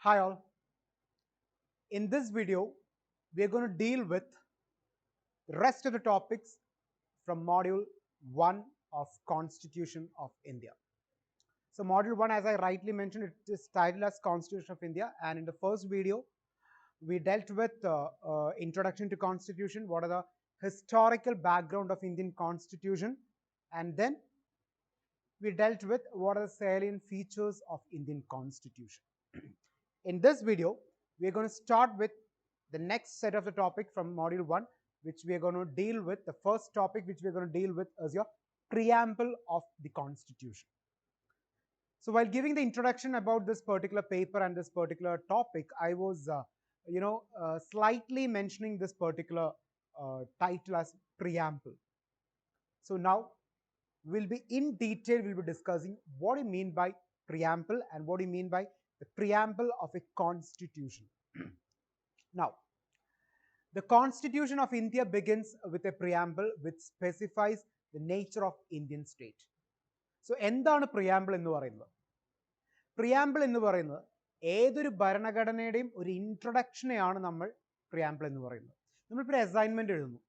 Hi all. In this video, we are going to deal with the rest of the topics from Module 1 of Constitution of India. So Module 1, as I rightly mentioned, it is titled as Constitution of India. And in the first video, we dealt with Introduction to Constitution, what are the historical background of Indian Constitution, and then we dealt with what are the salient features of Indian Constitution. In this video, we are going to start with the next set of the topic from Module 1, which we are going to deal with. The first topic which we are going to deal with is your preamble of the Constitution. So while giving the introduction about this particular paper and this particular topic, I was, slightly mentioning this particular title as preamble. So now we'll be in detail, we'll be discussing what do you mean by preamble and what do you mean by the preamble of a constitution. Now, the Constitution of India begins with a preamble which specifies the nature of Indian state. So, എന്താണ് preamble എന്ന് പറയുന്നത്? Preamble എന്ന് പറയുന്നത് ഏതൊരു ഭരണഘടനയുടെയും ഒരു ഇൻട്രൊഡക്ഷനെയാണ് നമ്മൾ preamble എന്ന് പറയുന്നത്. നമ്മളിപ്പോൾ അസൈൻമെന്റ് എഴുതുന്നു.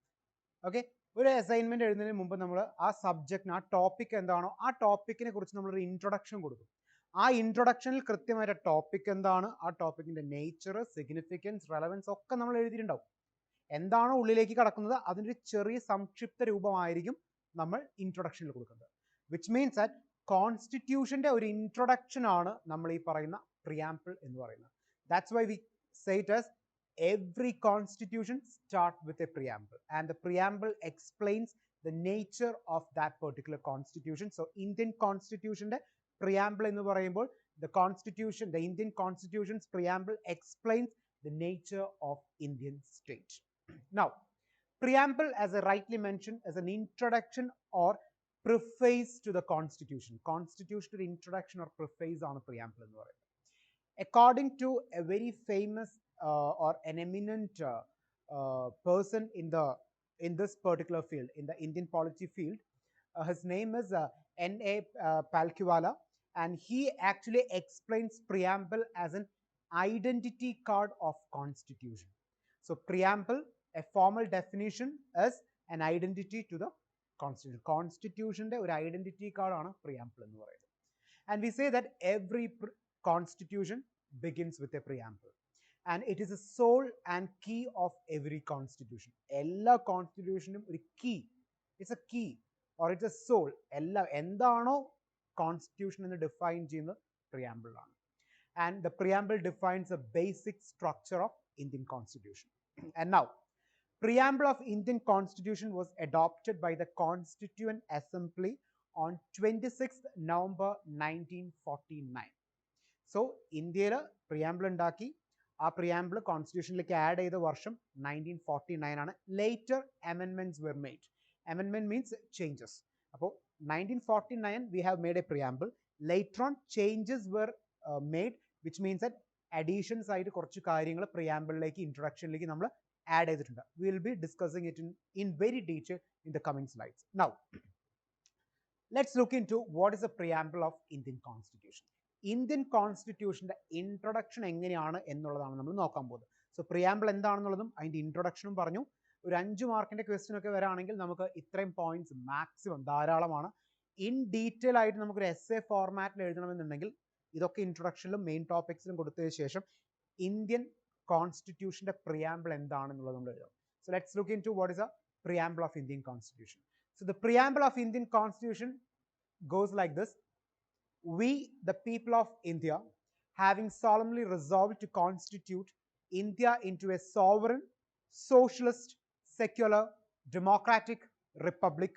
ഓക്കെ, ഒരു അസൈൻമെന്റ് എഴുതുന്നതിന് മുമ്പ് നമ്മൾ ആ സബ്ജക്റ്റിന് ആ ടോപ്പിക് എന്താണോ ആ ടോപ്പിക്കിനെ കുറിച്ച് നമ്മളൊരു ഇൻട്രൊഡക്ഷൻ കൊടുക്കും. ആ ഇൻട്രൊഡക്ഷനിൽ കൃത്യമായിട്ട് ടോപ്പിക് എന്താണ്, ആ ടോപ്പിക്കിന്റെ നേച്ചർ, സിഗ്നിഫിക്കൻസ്, റെലവൻസ് ഒക്കെ നമ്മൾ എഴുതിയിട്ടുണ്ടാവും. എന്താണോ ഉള്ളിലേക്ക് കടക്കുന്നത് അതിൻ്റെ ഒരു ചെറിയ സംക്ഷിപ്ത രൂപമായിരിക്കും നമ്മൾ ഇൻട്രൊഡക്ഷനിൽ കൊടുക്കുന്നത്. വിച്ച് മീൻസ് ദാറ്റ് കോൺസ്റ്റിറ്റ്യൂഷന്റെ ഒരു ഇൻട്രൊഡക്ഷൻ ആണ് നമ്മൾ ഈ പറയുന്ന പ്രിയാമ്പിൾ എന്ന് പറയുന്നത്. That's why we say it as every constitution start with a preamble, and the preamble explains the nature of that particular constitution. So Indian constitution the preamble ennu parayumbol the Indian constitution's preamble explains the nature of Indian state. Now, preamble, as I rightly mentioned, is an introduction or preface to the constitution. Constitution introduction or preface on a preamble ennu parayuന്നത്. According to a very famous or an eminent person in this particular field, in the Indian polity field, his name is N.A. Palkiwala, and he actually explains preamble as an identity card of constitution. So preamble, a formal definition, is an identity to the constitution. Constitution ഒരു identity card ആണ് preamble എന്ന് പറയുന്നത്. And we say that every constitution begins with a preamble, and it is a soul and key of every constitution. എല്ലാ കോൺസ്റ്റിറ്റ്യൂഷനും ഒരു key, it's a key or it's a soul. എന്താണോ constitution എന്ന് define ചെയ്യുന്നത് preamble ആണ്. And the preamble defines a basic structure of Indian constitution. And now preamble of Indian constitution was adopted by the Constituent Assembly on 26th November 1949. So ഇന്ത്യയിൽ preamble ഉണ്ടാക്കി, ആ preamble കോൺസ്റ്റിറ്റ്യൂഷനിലേക്ക് add ചെയ്ത വർഷം 1949 ആണ്. Later അമെൻമെന്റ്സ് were made. അമെൻമെന്റ് means changes. അപ്പോൾ 1949 we have made a preamble. Later on changes were made, which means that additions ആയിട്ട് കുറച്ച് കാര്യങ്ങൾ പ്രിയാമ്പിളിലേക്ക്, ഇൻട്രൊഡക്ഷനിലേക്ക് നമ്മൾ ആഡ് ചെയ്തിട്ടുണ്ട്. We will be discussing it in very detail in the coming slides. Now, let's look into what is the preamble of Indian Constitution. Indian കോൺസ്റ്റിറ്റ്യൂഷന്റെ introduction എങ്ങനെയാണ് എന്നുള്ളതാണ് നമ്മൾ നോക്കാൻ പോകുന്നത്. സോ പ്രിയാമ്പിൾ എന്താണെന്നുള്ളതും അതിന്റെ ഇൻട്രൊഡക്ഷനും പറഞ്ഞു. ഒരു 5 മാർക്കിന്റെ ക്വസ്റ്റ്യൻ ഒക്കെ വരാണെങ്കിൽ നമുക്ക് ഇത്രയും പോയിന്റ്സ് മാക്സിമം ധാരാളമാണ്. ഇൻ ഡീറ്റെയിൽ ആയിട്ട് നമുക്കൊരു എസ്എ ഫോർമാറ്റിൽ എഴുതണമെന്നുണ്ടെങ്കിൽ ഇതൊക്കെ ഇൻട്രൊഡക്ഷനിലും മെയിൻ ടോപ്പിക്സിലും കൊടുത്തതിന് ശേഷം ഇന്ത്യൻ കോൺസ്റ്റിറ്റ്യൂഷന്റെ പ്രിയാമ്പിൾ എന്താണെന്നുള്ളത് നമ്മൾ എഴുതാം. So let's look into what is A preamble of Indian constitution. So the preamble of Indian constitution goes like this. We, the people of India, having solemnly resolved to constitute India into a sovereign, socialist, secular, democratic republic,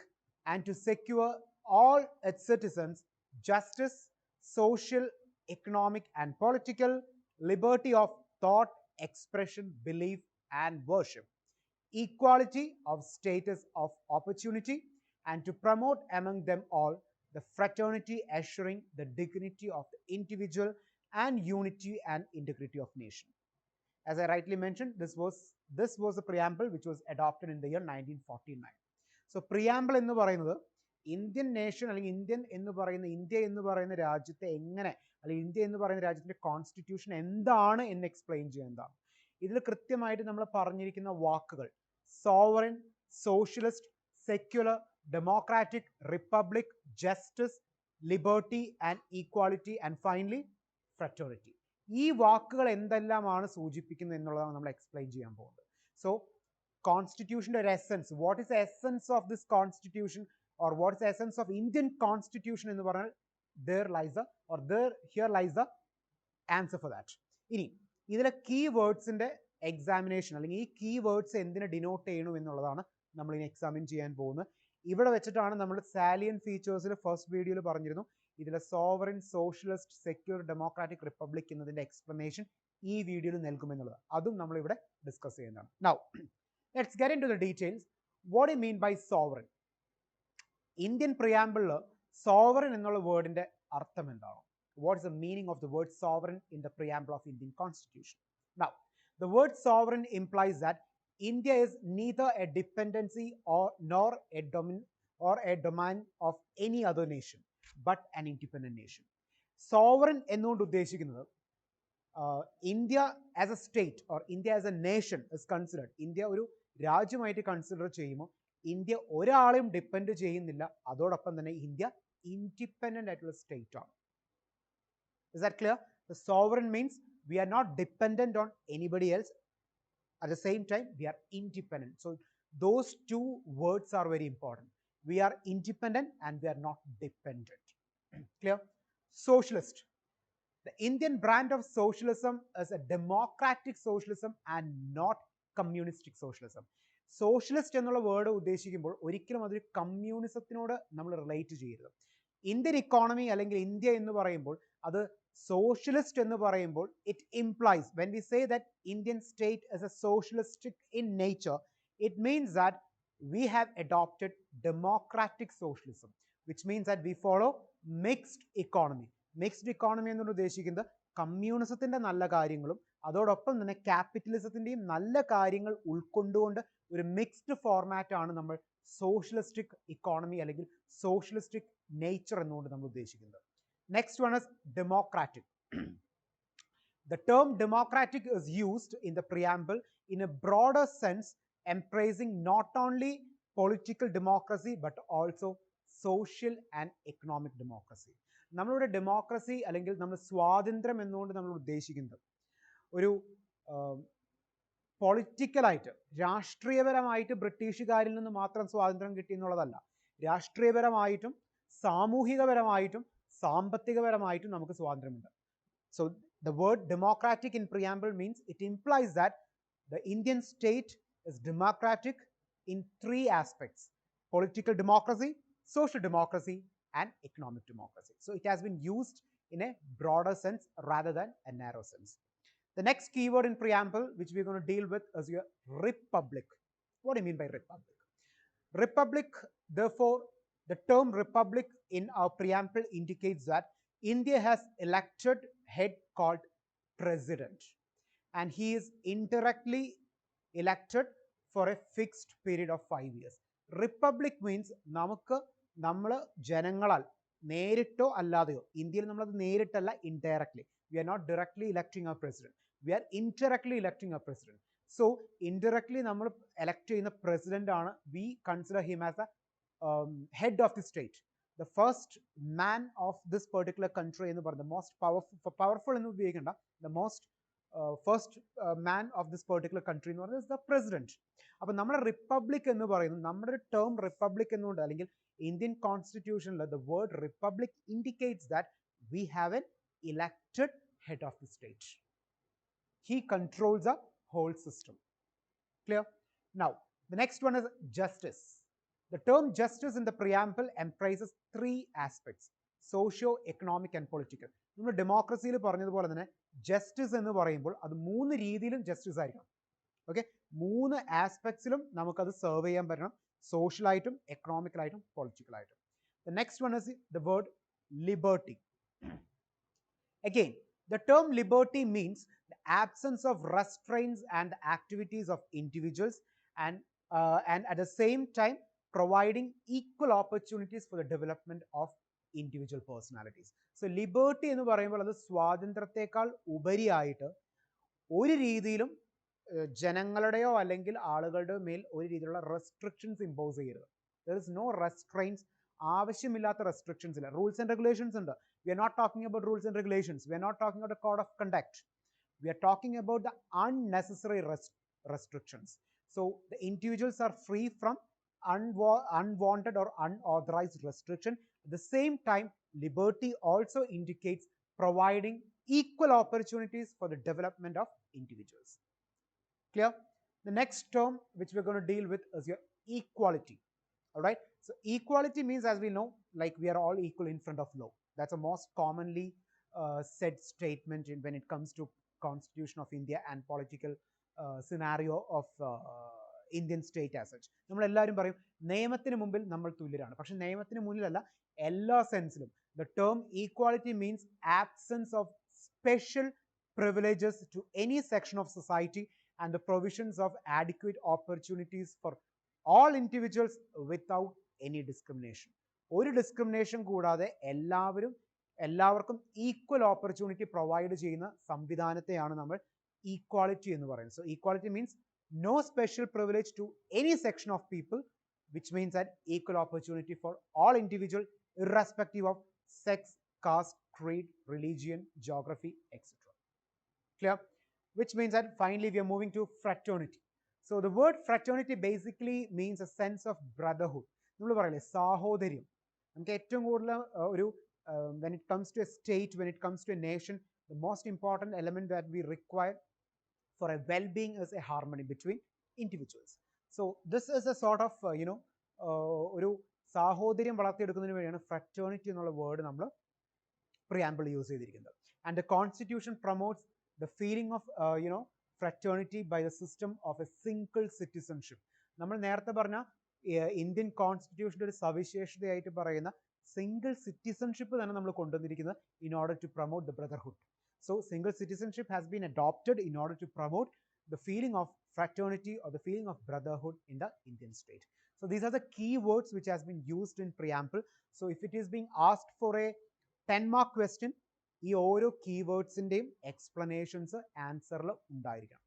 and to secure all its citizens justice, social, economic, and political liberty of thought, expression, belief, and worship, equality of status of opportunity, and to promote among them all the fraternity, assuring the dignity of the individual and unity and integrity of nation. As I rightly mentioned, this was a preamble which was adopted in the year 1949. So preamble എന്ന് പറയുന്നത് Indian nation അല്ലെങ്കിൽ India എന്ന് പറയുന്ന രാജ്യത്തെ എങ്ങനെ, അല്ലെങ്കിൽ India എന്ന് പറയുന്ന രാജ്യത്തിന്റെ കോൺസ്റ്റിറ്റ്യൂഷൻ എന്താണ് എന്ന് എക്സ്പ്ലെയിൻ ചെയ്യുന്നതാണ്. ഇതിൽ കൃത്യമായിട്ട് നമ്മൾ പറഞ്ഞിരിക്കുന്ന വാക്കുകൾ sovereign, socialist, secular, democratic, republic, justice, liberty and equality and finally fraternity. ഈ വാക്കുകൾ എന്തെല്ലാമാണ് സൂചിപ്പിക്കുന്നത് എന്നുള്ളതാണ് നമ്മൾ എക്സ്പ്ലെയിൻ ചെയ്യാൻ പോകുന്നത്. സോ കോൺസ്റ്റിറ്റ്യൂഷന്റെ ഒരു essence, what is the essence of this constitution or what is the essence of Indian constitution എന്ന് പറഞ്ഞാൽ here lies the answer for that. ഇനി ഇതിലെ കീ വേർഡ്സിന്റെ എക്സാമിനേഷൻ അല്ലെങ്കിൽ ഈ കീ വേർഡ്സ് എന്തിനെ ഡിനോട്ട് ചെയ്യണം എന്നുള്ളതാണ് നമ്മൾ ഇനി എക്സാമിൻ ചെയ്യാൻ പോകുന്നത്. ഇവിടെ വെച്ചിട്ടാണ് നമ്മൾ സാലിയൻ ഫീച്ചേഴ്സിൽ ഫസ്റ്റ് വീഡിയോയിൽ പറഞ്ഞിരുന്നു ഇതിലെ sovereign, socialist, secure, democratic, republic എന്നതിന്റെ എക്സ്പ്ലനേഷൻ ഈ വീഡിയോയിൽ നൽകുമെന്നുള്ളത് അതും നമ്മൾ ഇവിടെ ഡിസ്കസ് ചെയ്യുന്നതാണ്. Now let's get into the details. What do you mean by sovereign? Indian പ്രിയാമ്പിളിൽ സോവറിൻ എന്നുള്ള വേർഡിന്റെ അർത്ഥം എന്താണ്? What is the meaning of the word sovereign in the preamble of Indian Constitution? Now, the word sovereign implies that India is neither a dependency nor a domain of any other nation, but an independent nation. Sovereign എന്നുകൊണ്ട് ഉദ്ദേശിക്കുന്നത് India as A state or India as a nation is considered, India ഒരു രാജ്യമായിട്ട് consider ചെയ്യുമ്പോൾ India ഒരാളെയും depend ചെയ്യുന്നില്ല, അതോടൊപ്പം തന്നെ India independent ആയിട്ടുള്ള state ആണ്. Is that clear? The sovereign means we are not dependent on anybody else. At the same time, we are independent. So those two words are very important. We are independent and we are not dependent. Clear? Socialist. The Indian brand of socialism is a democratic socialism and not communistic socialism. Socialist എന്നുള്ള word ഉദ്ദേശിക്കുമ്പോൾ ഒരിക്കലും അതൊരു കമ്മ്യൂണിസത്തിനോട് നമ്മൾ relate ചെയ്യരുത്. Indian economy അല്ലെങ്കിൽ India എന്ന് പറയുമ്പോൾ അത് socialist എന്ന് പറയുമ്പോൾ it implies when we say that Indian state is A socialistic in nature, it means that we have adopted democratic socialism, which means that we follow mixed economy. Mixed economy എന്ന് ഉദ്ദേശിക്കുന്നത് കമ്മ്യൂണിസത്തിന്റെ നല്ല കാര്യങ്ങളും അതോടൊപ്പം തന്നെ ക്യാപിറ്റലിസത്തിന്റെയും നല്ല കാര്യങ്ങൾ ഉൾക്കൊണ്ടുകൊണ്ട് ഒരു മിക്സ്ഡ് ഫോർമാറ്റ് ആണ് നമ്മൾ സോഷ്യലിസ്റ്റിക് ഇക്കോണമി അല്ലെങ്കിൽ സോഷ്യലിസ്റ്റിക് നേച്ചർ എന്നുകൊണ്ട് നമ്മൾ ഉദ്ദേശിക്കുന്നത്. Next one is democratic. The term democratic is used in the preamble in a broader sense, embracing not only political democracy but also social and economic democracy. നമ്മളുടെ democracy അല്ലെങ്കിൽ നമ്മൾ സ്വാതന്ത്ര്യം എന്നുകൊണ്ട് നമ്മൾ ഉദ്ദേശിക്കുന്നത് ഒരു പൊളിറ്റിക്കലായിട്ട് രാഷ്ട്രീയപരമായിട്ട് ബ്രിട്ടീഷുകാരിൽ നിന്ന് മാത്രം സ്വാതന്ത്ര്യം കിട്ടി എന്നുള്ളതല്ല, രാഷ്ട്രീയപരമായിട്ടും സാമൂഹികപരമായിട്ടും സാമ്പത്തികപരമായിട്ടും നമുക്ക് സ്വാതന്ത്ര്യമുണ്ട്. So the word democratic in preamble means it implies that the Indian state is democratic in three aspects: political democracy, social democracy and economic democracy. So it has been used in a broader sense rather than a narrow sense. The next keyword in preamble which we're going to deal with is your republic. What do you mean by republic? Republic, therefore, the term republic in our preamble indicates that India has elected head called president, and he is indirectly elected for a fixed period of 5 years. Republic means നമ്മൾ ജനങ്ങളാൽ നേരിട്ടോ അല്ലാതെയോ, ഇന്ത്യയിൽ നമ്മളത് നേരിട്ടല്ല, indirectly. We are not directly electing our president, we are indirectly electing our president. So indirectly നമ്മൾ elect ചെയ്യുന്ന president ആണ്, we consider him as a head of the state, the first man of this particular country എന്ന് പറയുന്നത്, most powerful എന്ന് ഉപയോഗിക്കേണ്ട, the most first man of this particular country എന്ന് പറയുന്നത് is the president. അപ്പോൾ നമ്മുടെ റിപ്പബ്ലിക് എന്ന് പറയുന്നത്, നമ്മുടെ ടേം റിപ്പബ്ലിക് എന്നുകൊണ്ട് അല്ലെങ്കിൽ Indian കോൺസ്റ്റിറ്റ്യൂഷനിൽ the word republic indicates that we have an elected head of the state. He controls the whole system. Clear? Now the next one is justice. The term justice in the preamble embraces three aspects: socio-economic and political. നമ്മൾ ഡെമോക്രസിയിൽ പറഞ്ഞതുപോലെ തന്നെ justice എന്ന് പറയുമ്പോൾ അത് മൂന്ന് രീതിയിലും justice ആയിരിക്കണം. Okay, മൂന്ന് ആസ്പെക്ട്സിലും നമുക്കത് സെർവ് ചെയ്യാൻ പറ്റണം, സോഷ്യലായിട്ടും എക്കണോമിക്കലായിട്ടും പൊളിറ്റിക്കലായിട്ടും. The next one is the word liberty. Again, the term liberty means the absence of restraints and the activities of individuals and at the same time providing equal opportunities for the development of individual personalities. So liberty എന്ന് പറയുമ്പോൾ അത് സ്വാതന്ത്ര്യത്തെക്കാൾ ഉപരിയായിട്ട് ഒരു രീതിയിലും ജനങ്ങളുടെയോ അല്ലെങ്കിൽ ആളുകളുടെയോ മേൽ ഒരു രീതിയിലുള്ള റെസ്ട്രിക്ഷൻസ് ഇമ്പോസ് ചെയ്യരുത്. There is no restraints. ആവശ്യമില്ലാത്ത റെസ്ട്രിക്ഷൻസ് ഇല്ല. റൂൾസ് ആൻഡ് റെഗുലേഷൻസ് ഉണ്ട്. We are not talking about rules and regulations. We are not talking about code of conduct. We are talking about the unnecessary restrictions. So the individuals are free from unwanted or unauthorized restriction. At the same time, liberty also indicates providing equal opportunities for the development of individuals. Clear? The next term which we're going to deal with is your equality. All right. So equality means, as we know, like we are all equal in front of law. That's a most commonly said statement when it comes to Constitution of India and political scenario of Indian state as such. നമ്മൾ എല്ലാവരും പറയും നിയമത്തിന് മുമ്പിൽ നമ്മൾ തുല്യരാണ്. പക്ഷെ നിയമത്തിന് മുന്നിലല്ല, എല്ലാ സെൻസിലും. The term equality means absence of special privileges to any section of society and the provisions of adequate opportunities for all individuals without any discrimination. ഒരു ഡിസ്ക്രിമിനേഷൻ കൂടാതെ എല്ലാവർക്കും ഈക്വൽ ഓപ്പർച്യൂണിറ്റി പ്രൊവൈഡ് ചെയ്യുന്ന സംവിധാനത്തെയാണ് നമ്മൾ ഈക്വാളിറ്റി എന്ന് പറയുന്നത്. So equality means no special privilege to any section of people, which means that equal opportunity for all individuals irrespective of sex, caste, creed, religion, geography, etc. Clear? Which means that finally we are moving to fraternity. So the word fraternity basically means a sense of brotherhood. നമ്മൾ പറയില്ലേ സാഹോദര്യം. നമുക്ക് ഏറ്റവും കൂടുതൽ ഒരു when it comes to a state, when it comes to a nation, the most important element that we require for a well-being is a harmony between individuals. So this is a sort of ഒരു സാഹോദര്യം വളർത്തിയെടുക്കുന്നതിന് വേണ്ടിയാണ് fraternity എന്നുള്ള word നമ്മൾ preamble use ചെയ്തിരിക്കുന്നത്. And the constitution promotes the feeling of fraternity by the system of a single citizenship. നമ്മൾ നേരത്തെ പറഞ്ഞ Indian കോൺസ്റ്റിറ്റ്യൂഷൻ്റെ ഒരു സവിശേഷതയായിട്ട് പറയുന്ന സിംഗിൾ സിറ്റിസൺഷിപ്പ് തന്നെ നമ്മൾ കൊണ്ടുവന്നിരിക്കുന്നത് in order to promote the brotherhood. So single citizenship has been adopted in order to promote the feeling of fraternity or the feeling of brotherhood in the Indian state. So these are the key words which has been used in preamble. So if it is being asked for a 10-mark question, ഈ ഓരോ കീവേഡ്സിന്റെയും explanations ആൻസറിൽ ഉണ്ടായിരിക്കണം.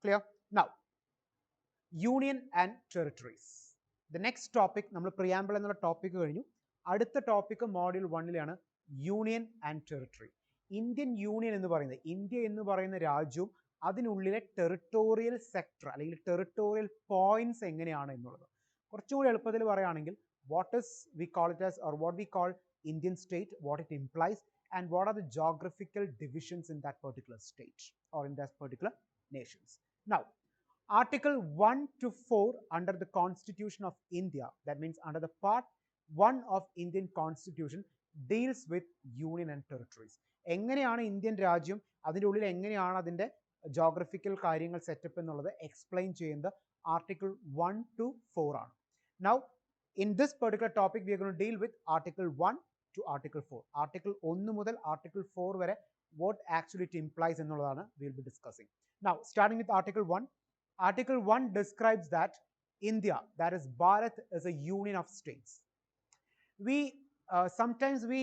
Clear? Now union and territories. The next topic, നമ്മൾ preamble എന്നുള്ള topic കഴിഞ്ഞു. അടുത്ത topic module 1-ലാണ് union and territory. Indian union എന്ന് പറയുന്നത്, ഇന്ത്യ എന്ന് പറയുന്ന രാജ്യവും അതിനുള്ളിലെ ടെറിട്ടോറിയൽ സെക്ടർ അല്ലെങ്കിൽ ടെറിട്ടോറിയൽ പോയിന്റ്സ് എങ്ങനെയാണ് എന്നുള്ളത്. കുറച്ചുകൂടി എളുപ്പത്തിൽ പറയുകയാണെങ്കിൽ, what is we call it as, or what we call Indian state, what it implies, and what are the geographical divisions in that particular state or in that particular nations. Now, Article 1 to 4 under the Constitution of India, that means under the Part 1 of Indian Constitution, deals with union and territories. എങ്ങനെയാണ് Indian രാജ്യം, അതിൻ്റെ ഉള്ളിൽ എങ്ങനെയാണ് അതിൻ്റെ geographical കാര്യങ്ങൾ setup എന്നുള്ളത് explain ചെയ്യുന്നത് article 1 to 4 ആണ്. Now, in this particular topic, we are going to deal with Article 1 to Article 4. Article 1 മുതൽ Article 4 വരെ what actually it implies എന്നുള്ളതാണ് we will be discussing. Now, starting with Article 1. Article 1 describes that India, that is Bharat, is a union of states. We sometimes we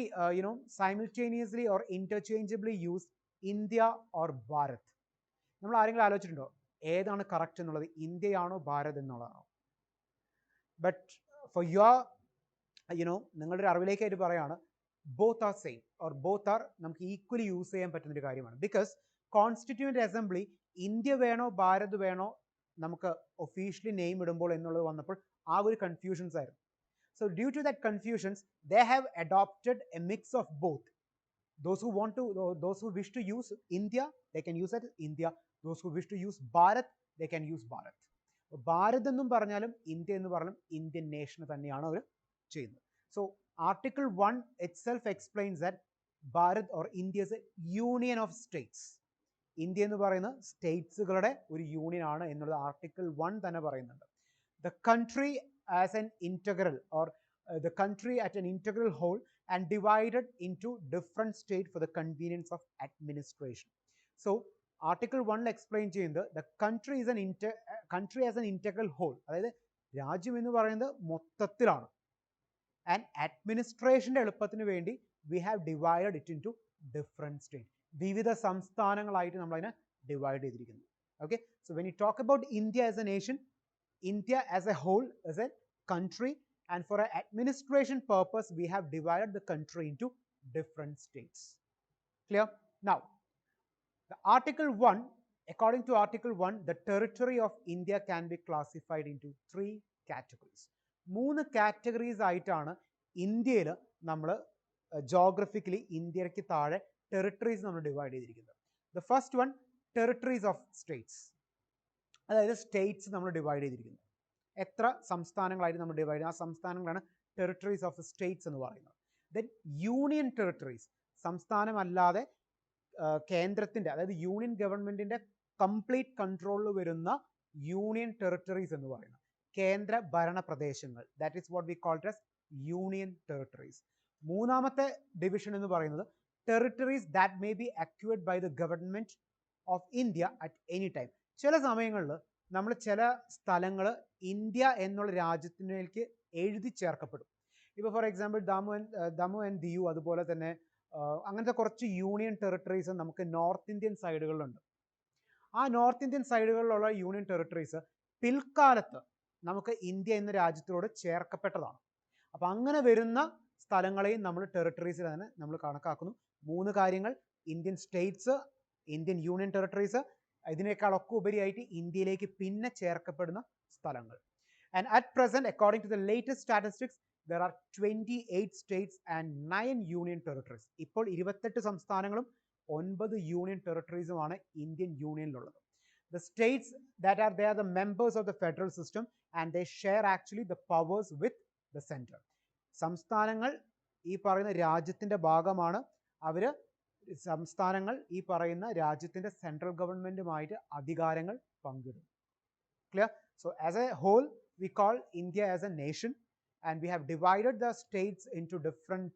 simultaneously or interchangeably use India or Bharat. നമ്മൾ ആരെങ്കിലും ആലോചിച്ചിട്ടുണ്ടോ ഏതാണ് correct എന്നുള്ളത്, ഇന്ത്യയാണോ Bharat എന്നുള്ളതാണോ? But for your നിങ്ങളുടെ ഒരു അറിവിലേക്കായിട്ട് പറയുകയാണ്, both are same or both are നമുക്ക് equally use ചെയ്യാൻ പറ്റുന്നൊരു കാര്യമാണ്. ബിക്കോസ് കോൺസ്റ്റിറ്റ്യൂവൻ്റ് അസംബ്ലി ഇന്ത്യ വേണോ ഭാരത് വേണോ നമുക്ക് ഒഫീഷ്യലി നെയിം ഇടുമ്പോൾ എന്നുള്ളത് വന്നപ്പോൾ ആ ഒരു കൺഫ്യൂഷൻസ് ആയിരുന്നു. So due to that confusions they have adopted a mix of both. Those who wish to use India, they can use it India. Those who wish to use Bharat, they can use Bharat. Bharat എന്നും പറഞ്ഞാലും India എന്ന് പറഞ്ഞാലും Indian നേഷന് തന്നെയാണ് അവർ ചെയ്യുന്നത്. So article 1 itself explains that Bharat or India is A union of States. India എന്ന് പറയുന്ന സ്റ്റേറ്റ്സുകളുടെ ഒരു union ആണ് എന്നുള്ളത് ആർട്ടിക്കിൾ 1 തന്നെ പറയുന്നുണ്ട്. The country as an integral or the country at an integral whole and divided into different states for the convenience of administration. So Article 1 explain ചെയ്യുന്നത് the country as an integral whole, അതായത് രാജ്യം എന്ന് പറയുന്നത് മൊത്തത്തിലാണ്. And അഡ്മിനിസ്ട്രേഷൻ്റെ എളുപ്പത്തിന് വേണ്ടി we have divided it into different state. വിവിധ സംസ്ഥാനങ്ങളായിട്ട് നമ്മളതിനെ ഡിവൈഡ് ചെയ്തിരിക്കുന്നു. Okay, so when you talk about India as a nation, India as a whole is a country, and for an administration purpose we have divided the country into different states. Clear? Now, the Article 1, according to Article 1, the territory of India can be classified into 3 categories. 3 categories ആയിട്ടാണ് ഇന്ത്യയിൽ നമ്മൾ geographically ഇന്ത്യക്ക് താഴെ territories നമ്മൾ divide ചെയ്തിരിക്കുന്നത്. The first one, territories of States. അതായത് States നമ്മൾ divide ചെയ്തിരിക്കുന്നു. എത്ര സംസ്ഥാനങ്ങളായിട്ട് നമ്മൾ ഡിവൈഡ് ചെയ്യുന്നത്, ആ സംസ്ഥാനങ്ങളാണ് ടെറിട്ടറീസ് ഓഫ് സ്റ്റേറ്റ്സ് എന്ന് പറയുന്നത്. ദെൻ യൂണിയൻ ടെറിട്ടറീസ്, സംസ്ഥാനമല്ലാതെ കേന്ദ്രത്തിൻ്റെ, അതായത് യൂണിയൻ ഗവൺമെൻറ്റിൻ്റെ കംപ്ലീറ്റ് കൺട്രോളിൽ വരുന്ന യൂണിയൻ ടെറിട്ടറീസ് എന്ന് പറയുന്നത്, കേന്ദ്ര ഭരണ പ്രദേശങ്ങൾ. That is what we called as union territories. മൂന്നാമത്തെ ഡിവിഷൻ എന്ന് പറയുന്നത് territories that may be acquired by the government of India at any time. ചില സമയങ്ങളിൽ നമ്മൾ ചില സ്ഥലങ്ങൾ ഇന്ത്യ എന്നുള്ള രാജ്യത്തിലേക്ക് എഴുതി ചേർക്കപ്പെടും. ഇപ്പോൾ ഫോർ എക്സാമ്പിൾ ദമു ആൻഡ് ദിയു, അതുപോലെ തന്നെ അങ്ങനത്തെ കുറച്ച് യൂണിയൻ ടെറിട്ടറീസ് നമുക്ക് നോർത്ത് ഇന്ത്യൻ സൈഡുകളിലുണ്ട്. ആ നോർത്ത് ഇന്ത്യൻ സൈഡുകളിലുള്ള യൂണിയൻ ടെറിട്ടറീസ് പിൽക്കാലത്ത് നമുക്ക് ഇന്ത്യ എന്ന രാജ്യത്തോട് ചേർക്കപ്പെട്ടതാണ്. അപ്പം അങ്ങനെ വരുന്ന സ്ഥലങ്ങളെയും നമ്മൾ ടെറിട്ടറീസിൽ തന്നെ നമ്മൾ കണക്കാക്കുന്നു. 3 കാര്യങ്ങൾ: Indian states, Indian union territories, ഇതിനേക്കാളൊക്കെ ഉപരിയായിട്ട് ഇന്ത്യയിലേക്ക് പിന്നെ ചേർക്കപ്പെടുന്ന സ്ഥലങ്ങൾ. And at present, according to the latest statistics, there are 28 states and 9 union territories. ഇപ്പോൾ 28 സംസ്ഥാനങ്ങളും 9 യൂണിയൻ ടെറിട്ടറീസുമാണ് ഇന്ത്യൻ യൂണിയനിലുള്ളത്. The states that are they are the members of the federal system and they share actually the powers with the center. സംസ്ഥാനങ്ങൾ ഈ പറയുന്ന രാജ്യത്തിൻ്റെ ഭാഗമാണ്. അവർ സംസ്ഥാനങ്ങൾ ഈ പറയുന്ന രാജ്യത്തിൻ്റെ സെൻട്രൽ ഗവൺമെൻറ്റുമായിട്ട് അധികാരങ്ങൾ പങ്കിടും. Clear? So as a whole we call India as a nation, and we have divided the states into different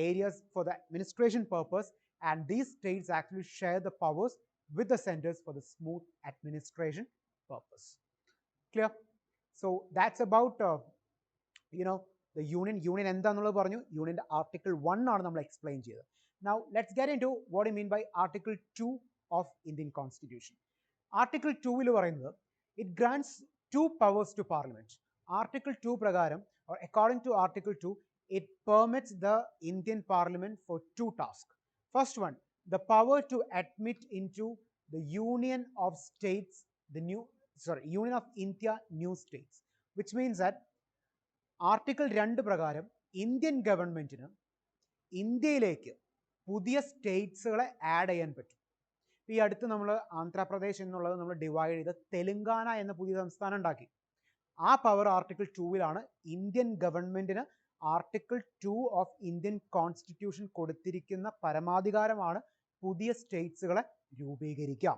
areas for the administration purpose, and these states actually share the powers with the centers for the smooth administration purpose. Clear? So that's about the union എന്താണെന്നുള്ളത് പറഞ്ഞു. യൂണിയൻ്റെ article 1 ആണ് നമ്മൾ explain ചെയ്തത്. Now let's get into what I mean by Article 2 of Indian Constitution. Article 2 പറയുന്നത് it grants 2 powers to Parliament. Article 2 പ്രകാരം, or according to Article 2, it permits the Indian Parliament for 2 tasks. First one, the power to admit into the Union of States, Union of India new states, which means that Article 2 പ്രകാരം Indian ഗവൺമെൻറ്റിന് ഇന്ത്യയിലേക്ക് പുതിയ സ്റ്റേറ്റ്സുകളെ add ചെയ്യാൻ പറ്റും. ഈ അടുത്ത് നമ്മൾ ആന്ധ്രാപ്രദേശ് എന്നുള്ളത് നമ്മൾ ഡിവൈഡ് ചെയ്ത് തെലുങ്കാന എന്ന പുതിയ സംസ്ഥാനം ഉണ്ടാക്കി. ആ പവർ ആർട്ടിക്കിൾ 2 ഇന്ത്യൻ ഗവൺമെൻറ്റിന് ആർട്ടിക്കിൾ 2 ഓഫ് ഇന്ത്യൻ കോൺസ്റ്റിറ്റ്യൂഷൻ കൊടുത്തിരിക്കുന്ന പരമാധികാരമാണ് പുതിയ സ്റ്റേറ്റ്സുകളെ രൂപീകരിക്കാം.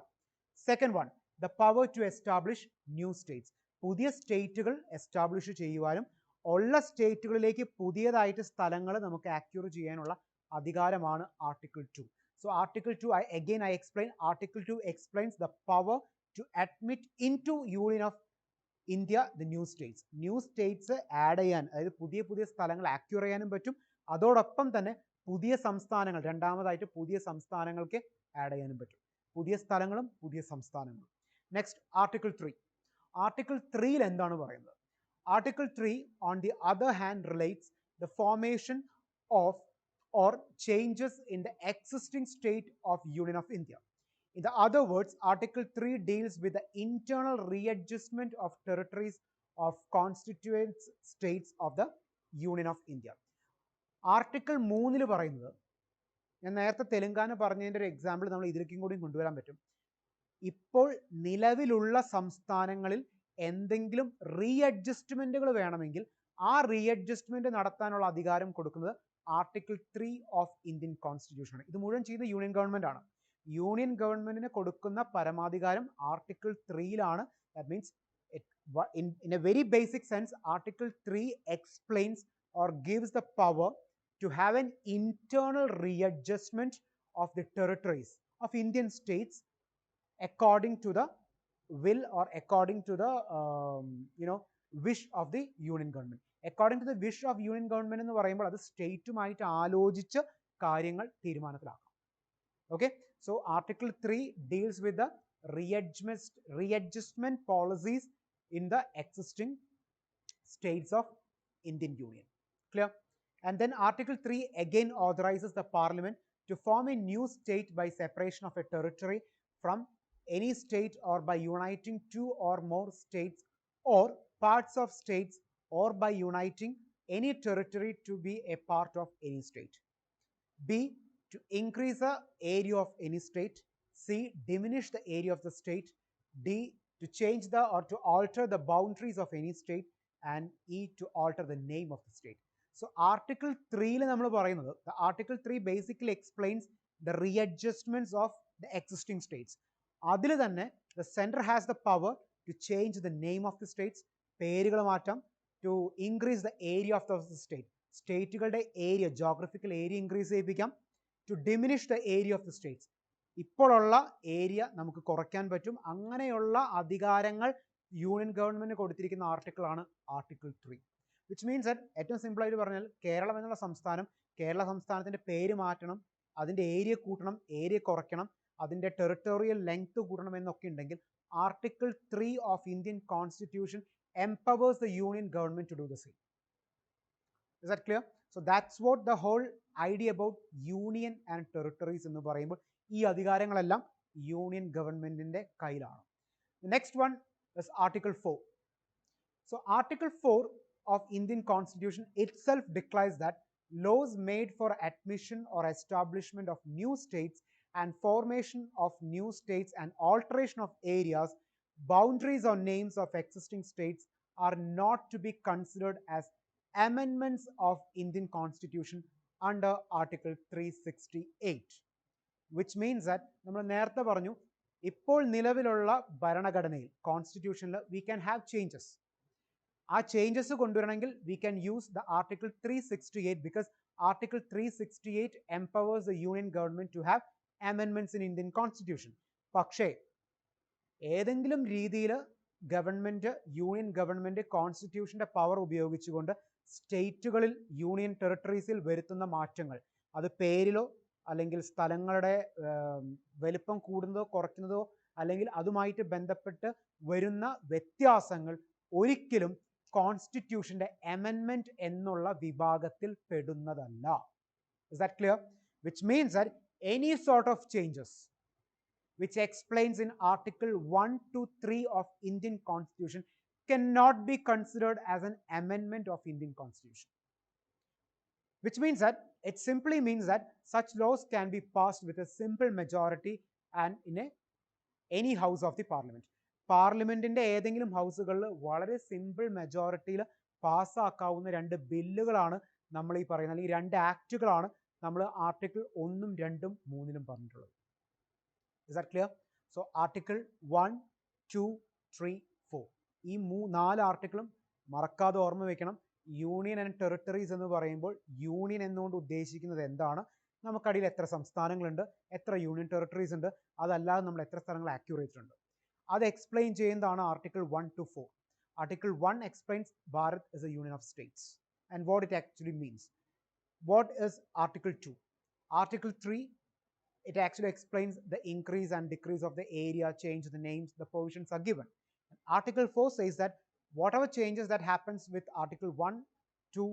Second one, the power to establish new states. പുതിയ സ്റ്റേറ്റുകൾ എസ്റ്റാബ്ലിഷ് ചെയ്യുവാനും ഉള്ള സ്റ്റേറ്റുകളിലേക്ക് പുതിയതായിട്ട് സ്ഥലങ്ങൾ നമുക്ക് ആക്യൂർ ചെയ്യാനുള്ള അധികാരമാണ് article 2. So Article 2, I explain, Article 2 explains the power to admit into Union of India the new states. New states add ചെയ്യാൻ, അതായത് പുതിയ സ്ഥലങ്ങൾ ആക്യൂർ ചെയ്യാനും പറ്റും. അതോടൊപ്പം തന്നെ പുതിയ സംസ്ഥാനങ്ങൾ, രണ്ടാമതായിട്ട് പുതിയ സംസ്ഥാനങ്ങൾക്ക് ആഡ് ചെയ്യാനും പറ്റും. പുതിയ സ്ഥലങ്ങളും പുതിയ സംസ്ഥാനങ്ങളും. Next article 3. ആർട്ടിക്കിൾ 3 എന്താണ് പറയുന്നത്? Article 3 on the other hand relates the formation of or changes in the existing state of Union of India. In the other words, Article 3 deals with the internal readjustment of territories of constituent states of the Union of India. Article 3 പറയുന്നത്, ഞാൻ നേരത്തെ തെലുങ്കാന പറഞ്ഞതിൻ്റെ ഒരു example നമ്മൾ ഇതിലേക്കും കൂടി കൊണ്ടുവരാൻ പറ്റും. ഇപ്പോൾ നിലവിലുള്ള സംസ്ഥാനങ്ങളിൽ എന്തെങ്കിലും റീഅഡ്ജസ്റ്റ്മെൻറ്റുകൾ വേണമെങ്കിൽ ആ റീഅഡ്ജസ്റ്റ്മെൻറ്റ് നടത്താനുള്ള അധികാരം കൊടുക്കുന്നത് ആർട്ടിക്കിൾ 3 ഓഫ് ഇന്ത്യൻ കോൺസ്റ്റിറ്റ്യൂഷൻ ആണ്. ഇത് മുഴുവൻ ചെയ്യുന്ന യൂണിയൻ ഗവൺമെൻറ് ആണ്. യൂണിയൻ ഗവൺമെൻറ്റിന് കൊടുക്കുന്ന പരമാധികാരം article 3 That means in a very basic sense, Article 3 explains or gives the power to have an internal readjustment of the territories of Indian states according to the will or according to the wish of the union government. According to the wish of union government എന്ന് പറയുമ്പോൾ അത് സ്റ്റേറ്റുമായിട്ട് ആലോചിച്ച് കാര്യങ്ങൾ തീരുമാനത്തിലാക്കാം. Okay, so Article 3 deals with the readjustment policies in the existing states of Indian Union. Clear? And then Article 3 again authorizes the Parliament to form a new state by separation of a territory from any state or by uniting two or more states or parts of states or by uniting any territory to be a part of any state. B, to increase the area of any state. C, diminish the area of the state. D, to change the or to alter the boundaries of any state. And E, to alter the name of the state. So Article 3 the Article 3 basically explains the readjustments of the existing states. അതിൽ തന്നെ the center has the power to change the name of the states, പേരുകൾ മാറ്റാം, to increase the area of the state, സ്റ്റേറ്റുകളുടെ area, geographical area increase ചെയ്യിപ്പിക്കാം, to diminish the area of the states, ഇപ്പോഴുള്ള area നമുക്ക് കുറയ്ക്കാൻ പറ്റും. അങ്ങനെയുള്ള അധികാരങ്ങൾ യൂണിയൻ ഗവൺമെന്റ് കൊടുത്തിരിക്കുന്ന ആർട്ടിക്കിളാണ് ആർട്ടിക്കിൾ 3. വിച്ച് മീൻസ് ദാറ്റ് ഏറ്റവും സിമ്പിളായിട്ട് പറഞ്ഞാൽ കേരളം എന്നുള്ള സംസ്ഥാനം, കേരള സംസ്ഥാനത്തിൻ്റെ പേര് മാറ്റണം, അതിൻ്റെ ഏരിയ കൂട്ടണം, ഏരിയ കുറയ്ക്കണം, അതിൻ്റെ ടെറിട്ടോറിയൽ ലെങ്ത് കൂട്ടണം എന്നൊക്കെ ഉണ്ടെങ്കിൽ article 3 of Indian constitution empowers the union government to do the same. Is that clear? So that's what the whole idea about union and territories എന്ന് പറയുമ്പോൾ ഈ അധികാരങ്ങളെല്ലാം യൂണിയൻ ഗവൺമെന്റിന്റെ കയ്യിലാണ്. The next one is Article 4. So Article 4 of Indian Constitution itself declares that laws made for admission or establishment of new states and formation of new states and alteration of areas, boundaries or names of existing states are not to be considered as amendments of Indian Constitution under Article 368, which means that നമ്മൾ നേരത്തെ പറഞ്ഞു ഇപ്പോൾ നിലവിലുള്ള ഭരണഘടനയിൽ കോൺസ്റ്റിറ്റ്യൂഷനിൽ we can have changes. ആ changes കൊണ്ടുവരണമെങ്കിൽ we can use the Article 368 because Article 368 empowers the union government to have amendments in Indian Constitution. പക്ഷേ ഏതെങ്കിലും രീതിയിൽ ഗവൺമെന്റ്, യൂണിയൻ ഗവൺമെന്റ് കോൺസ്റ്റിറ്റ്യൂഷന്റെ പവർ ഉപയോഗിച്ചുകൊണ്ട് സ്റ്റേറ്റുകളിൽ, യൂണിയൻ ടെറിട്ടറീസിൽ വരുത്തുന്ന മാറ്റങ്ങൾ, അത് പേരിലോ അല്ലെങ്കിൽ സ്ഥലങ്ങളുടെ വലിപ്പം കൂടുന്നതോ കുറയ്ക്കുന്നതോ അല്ലെങ്കിൽ അതുമായിട്ട് ബന്ധപ്പെട്ട് വരുന്ന വ്യത്യാസങ്ങൾ ഒരിക്കലും കോൺസ്റ്റിറ്റ്യൂഷന്റെ അമെൻമെന്റ് എന്നുള്ള വിഭാഗത്തിൽ പെടുന്നതല്ല. Is that clear? Which means that any sort of changes which explains in Article 1 to 3 of Indian Constitution cannot be considered as an amendment of Indian Constitution. Which means that it simply means that such laws can be passed with a simple majority and in any house of the parliament. പാർലമെന്റിന്റെ ഏതെങ്കിലും ഹൗസുകളിൽ വളരെ simple മെജോറിറ്റിയിൽ പാസ്സാക്കാവുന്ന രണ്ട് ബില്ലുകളാണ് നമ്മൾ ഈ പറയുന്നത്, അല്ലെങ്കിൽ രണ്ട് ആക്ടുകളാണ് നമ്മൾ ആർട്ടിക്കിൾ 1, 2, 3 പറഞ്ഞിട്ടുള്ളത്. Is that clear? So Article 1, 2, 3, 4 ഈ 4 ആർട്ടിക്കിളും മറക്കാതെ ഓർമ്മ വെക്കണം. യൂണിയൻ ആൻഡ് ടെറിട്ടറീസ് എന്ന് പറയുമ്പോൾ യൂണിയൻ എന്നുകൊണ്ട് ഉദ്ദേശിക്കുന്നത് എന്താണ്, നമുക്കടിയിൽ എത്ര സംസ്ഥാനങ്ങളുണ്ട്, എത്ര യൂണിയൻ ടെറിട്ടറീസ് ഉണ്ട്, അതല്ലാതെ നമ്മൾ എത്ര സ്ഥലങ്ങൾ ആക്യുറേറ്റ് ഉണ്ട്, അത് എക്സ്പ്ലെയിൻ ചെയ്യുന്നതാണ് article 1 to 4. Article 1 explains Bharat is a union of states and what it actually means. What is Article 2? Article 3, it actually explains the increase and decrease of the area, change the names, the provisions are given. And Article 4 says that whatever changes that happens with Article 1, 2,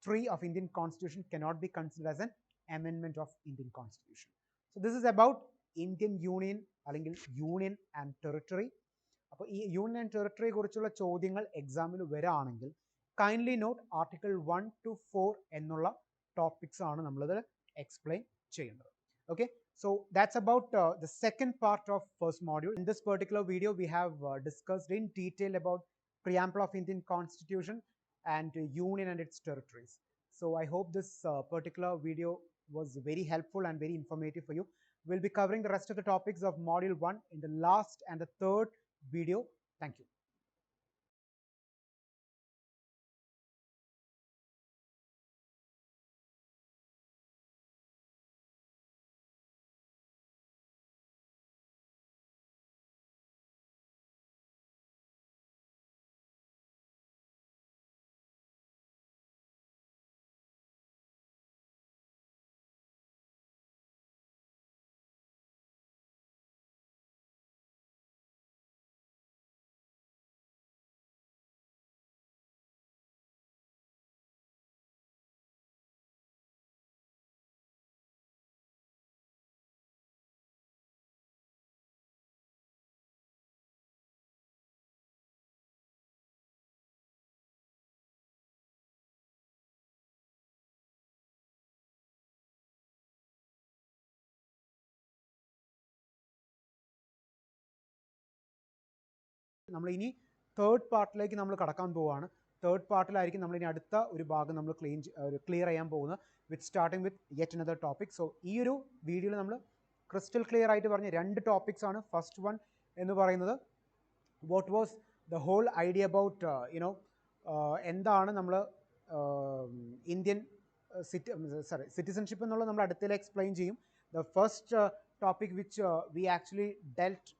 3 of Indian Constitution cannot be considered as an amendment of Indian Constitution. So this is about Indian Union അല്ലെങ്കിൽ union and territory. അപ്പോൾ ഈ union and ടെറിട്ടറിയെ കുറിച്ചുള്ള ചോദ്യങ്ങൾ എക്സാമിൽ വരാണെങ്കിൽ kindly not article 1 to 4 എന്നുള്ള topics ആണ് നമ്മളിത് explain ചെയ്യുന്നത്. Okay, so that's about the second part of first module. In this particular video, we have discussed in detail about Preamble of Indian Constitution and Union and its territories. So I hope this particular video was very helpful and very informative for you. We'll be covering the rest of the topics of Module 1 in the last and the third video. Thank you. നമ്മൾ ഇനി third പാർട്ടിലേക്ക് നമ്മൾ കടക്കാൻ പോവുകയാണ്. Third പാർട്ടിലായിരിക്കും നമ്മൾ ഇനി അടുത്ത ഒരു ഭാഗം നമ്മൾ ക്ലിയർ ചെയ്യാൻ പോകുന്നത്, with starting with yet another topic. So ഈ ഒരു വീഡിയോയിൽ നമ്മൾ ക്രിസ്റ്റൽ ക്ലിയർ ആയിട്ട് പറഞ്ഞ 2 ടോപ്പിക്സ് ആണ്. ഫസ്റ്റ് വൺ എന്ന് പറയുന്നത് what was the whole idea about എന്താണ് നമ്മൾ ഇന്ത്യൻ സിറ്റിസൺഷിപ്പ് എന്നുള്ളത് നമ്മൾ അടുത്തതിൽ എക്സ്പ്ലെയിൻ ചെയ്യും. The first topic which we actually delt